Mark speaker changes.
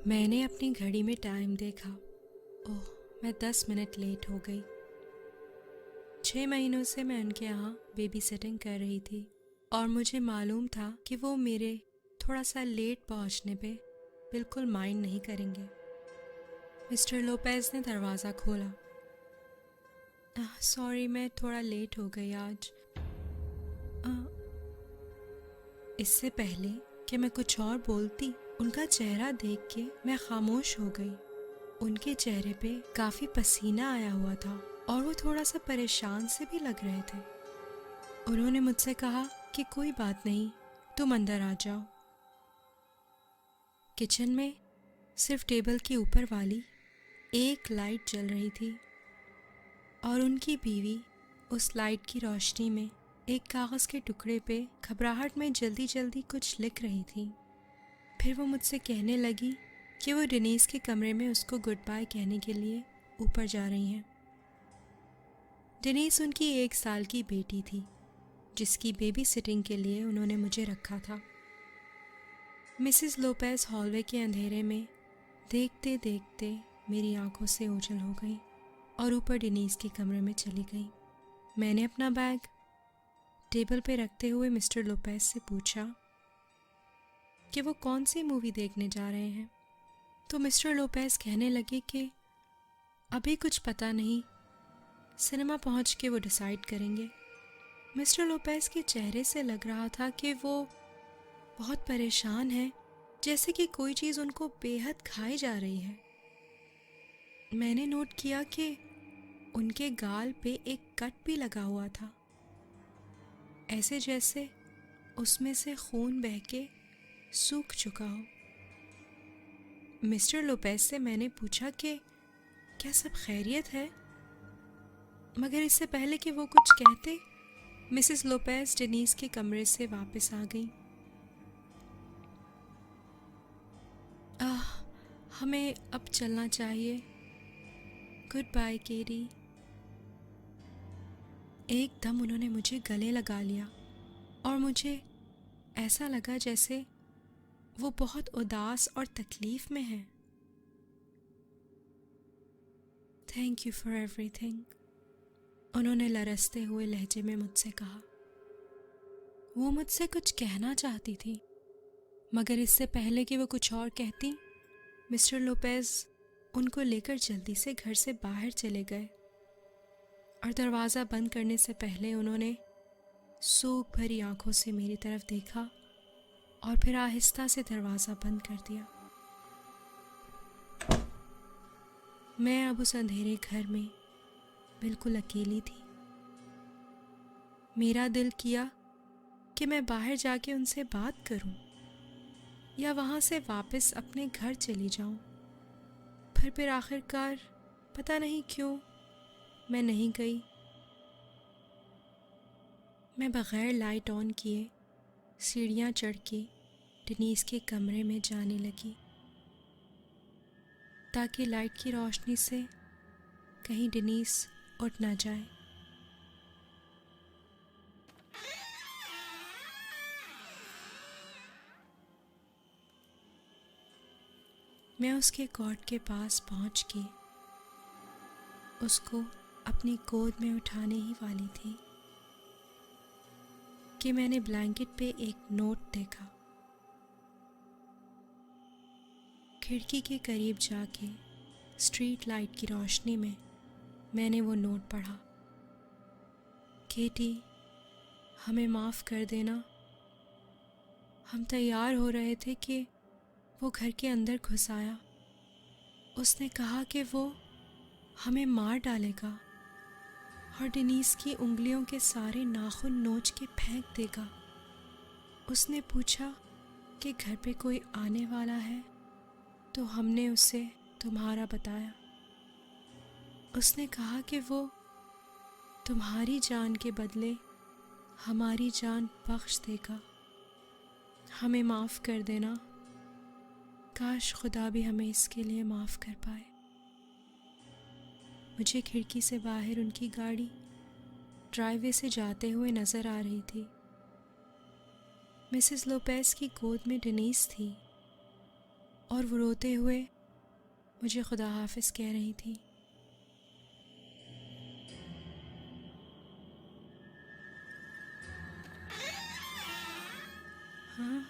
Speaker 1: मैंने अपनी घड़ी में टाइम देखा। ओह, मैं 10 मिनट लेट हो गई। 6 महीनों से मैं उनके यहाँ बेबी सिटिंग कर रही थी और मुझे मालूम था कि वो मेरे थोड़ा सा लेट पहुँचने पे बिल्कुल माइंड नहीं करेंगे। मिस्टर लोपेज ने दरवाज़ा खोला। सॉरी, मैं थोड़ा लेट हो गई आज। इससे पहले कि मैं कुछ और बोलती, उनका चेहरा देख के मैं खामोश हो गई। उनके चेहरे पे काफ़ी पसीना आया हुआ था और वो थोड़ा सा परेशान से भी लग रहे थे। उन्होंने मुझसे कहा कि कोई बात नहीं, तुम अंदर आ जाओ। किचन में सिर्फ टेबल के ऊपर वाली एक लाइट जल रही थी और उनकी बीवी उस लाइट की रोशनी में एक कागज़ के टुकड़े पे घबराहट में जल्दी जल्दी कुछ लिख रही थी। फिर वो मुझसे कहने लगी कि वो डेनीस के कमरे में उसको गुड बाय कहने के लिए ऊपर जा रही हैं। डेनीस उनकी 1 साल की बेटी थी जिसकी बेबी सिटिंग के लिए उन्होंने मुझे रखा था। मिसेस लोपेज हॉलवे के अंधेरे में देखते देखते मेरी आंखों से ओझल हो गई और ऊपर डेनीस के कमरे में चली गई। मैंने अपना बैग टेबल पे रखते हुए मिस्टर लोपेज से पूछा कि वो कौन सी मूवी देखने जा रहे हैं। तो मिस्टर लोपेज कहने लगे कि अभी कुछ पता नहीं, सिनेमा पहुंच के वो डिसाइड करेंगे। मिस्टर लोपेज के चेहरे से लग रहा था कि वो बहुत परेशान है, जैसे कि कोई चीज़ उनको बेहद खाई जा रही है। मैंने नोट किया कि उनके गाल पे एक कट भी लगा हुआ था, ऐसे जैसे उसमें से खून बह के सूख चुका हो। मिस्टर लोपेज से मैंने पूछा कि क्या सब खैरियत है, मगर इससे पहले कि वो कुछ कहते, मिसेस लोपेज डेनीस के कमरे से वापस आ गई। हमें अब चलना चाहिए। गुड बाय केरी। एकदम उन्होंने मुझे गले लगा लिया और मुझे ऐसा लगा जैसे वो बहुत उदास और तकलीफ में है। थैंक यू फॉर एवरीथिंग, उन्होंने लरसते हुए लहजे में मुझसे कहा। वो मुझसे कुछ कहना चाहती थी, मगर इससे पहले कि वो कुछ और कहती, मिस्टर लोपेज उनको लेकर जल्दी से घर से बाहर चले गए और दरवाज़ा बंद करने से पहले उन्होंने सूख भरी आंखों से मेरी तरफ देखा और फिर आहिस्ता से दरवाज़ा बंद कर दिया। मैं अब उस अंधेरे घर में बिल्कुल अकेली थी। मेरा दिल किया कि मैं बाहर जाके उनसे बात करूं या वहाँ से वापस अपने घर चली जाऊं, पर फिर आखिरकार पता नहीं क्यों मैं नहीं गई। मैं बग़ैर लाइट ऑन किए सीढ़ियाँ चढ़ के डेनीस के कमरे में जाने लगी ताकि लाइट की रोशनी से कहीं डेनीस उठ ना जाए। मैं उसके कॉट के पास पहुंच के उसको अपनी गोद में उठाने ही वाली थी कि मैंने ब्लैंकेट पे एक नोट देखा। खिड़की के करीब जाके स्ट्रीट लाइट की रोशनी में मैंने वो नोट पढ़ा। केटी, हमें माफ़ कर देना। हम तैयार हो रहे थे कि वो घर के अंदर घुस आया। उसने कहा कि वो हमें मार डालेगा और डेनीस की उंगलियों के सारे नाखून नोच के फेंक देगा। उसने पूछा कि घर पे कोई आने वाला है, तो हमने उसे तुम्हारा बताया। उसने कहा कि वो तुम्हारी जान के बदले हमारी जान बख्श देगा। हमें माफ़ कर देना। काश खुदा भी हमें इसके लिए माफ़ कर पाए। मुझे खिड़की से बाहर उनकी गाड़ी ड्राइववे से जाते हुए नज़र आ रही थी। मिसेस लोपेज की गोद में डेनीस थी और वो रोते हुए मुझे खुदा हाफिज़ कह रही थी। हाँ,